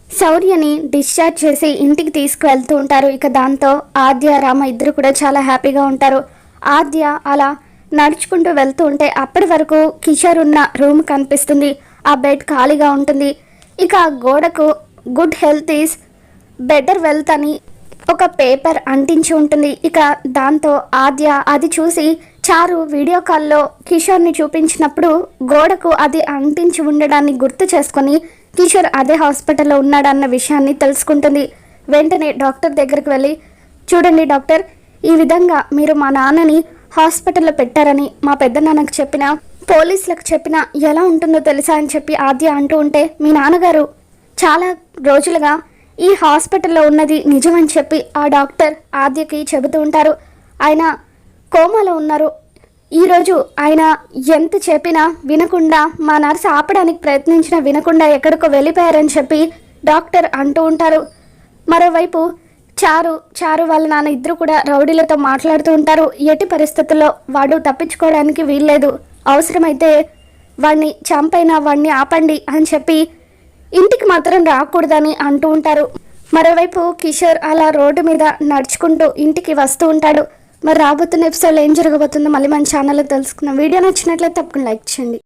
శౌర్యని discharge చేసి ఇంటికి తీసుకువెళ్తూ ఉంటారు. ఇక దాంతో ఆద్య రామ ఇద్దరు కూడా చాలా హ్యాపీగా ఉంటారు. ఆద్య అలా నడుచుకుంటూ వెళ్తూ ఉంటే అప్పటి వరకు కిషోర్ ఉన్న రూమ్ కనిపిస్తుంది. ఆ బెడ్ ఖాళీగా ఉంటుంది. ఇక గోడకు good health is better wealth అని ఒక పేపర్ అంటించి ఉంటుంది. ఇక దాంతో ఆద్య అది చూసి చారు వీడియో కాల్లో కిషోర్ని చూపించినప్పుడు గోడకు అది అంటించి ఉండడాన్ని గుర్తు చేసుకొని కిషోర్ అదే హాస్పిటల్లో ఉన్నాడన్న విషయాన్ని తెలుసుకుంటుంది. వెంటనే డాక్టర్ దగ్గరికి వెళ్ళి, చూడండి డాక్టర్, ఈ విధంగా మీరు మా నాన్నని హాస్పిటల్లో పెట్టారని మా పెద్దనాన్నకు చెప్పినా, పోలీసులకు చెప్పినా ఎలా ఉంటుందో తెలుసా అని చెప్పి ఆద్య అంటూ ఉంటే, మీ నాన్నగారు చాలా రోజులుగా ఈ హాస్పిటల్లో ఉన్నది నిజమని చెప్పి ఆ డాక్టర్ ఆద్యకి చెబుతూ ఉంటారు. ఆయన కోమాలో ఉన్నారు. ఈరోజు ఆయన ఎంత చెప్పినా వినకుండా, మా నర్సు ఆపడానికి ప్రయత్నించినా వినకుండా ఎక్కడికో వెళ్ళిపోయారని చెప్పి డాక్టర్ అంటూ ఉంటారు. మరోవైపు చారు వాళ్ళ నాన్న ఇద్దరు కూడా రౌడీలతో మాట్లాడుతూ ఉంటారు. ఎట్టి పరిస్థితుల్లో వాడు తప్పించుకోవడానికి వీల్లేదు, అవసరమైతే వాడిని చంపైనా వాడిని ఆపండి అని చెప్పి ఇంటికి మాత్రం రాకూడదని అంటూ ఉంటారు. మరోవైపు కిషోర్ అలా రోడ్డు మీద నడుచుకుంటూ ఇంటికి వస్తూ ఉంటాడు. మరి రాబోతున్న ఎపిసోడ్లో ఏం జరగబోతుందో మళ్ళీ మన ఛానల్లో తెలుసుకుందాం. వీడియో నచ్చినట్లయితే తప్పకుండా లైక్ చేయండి.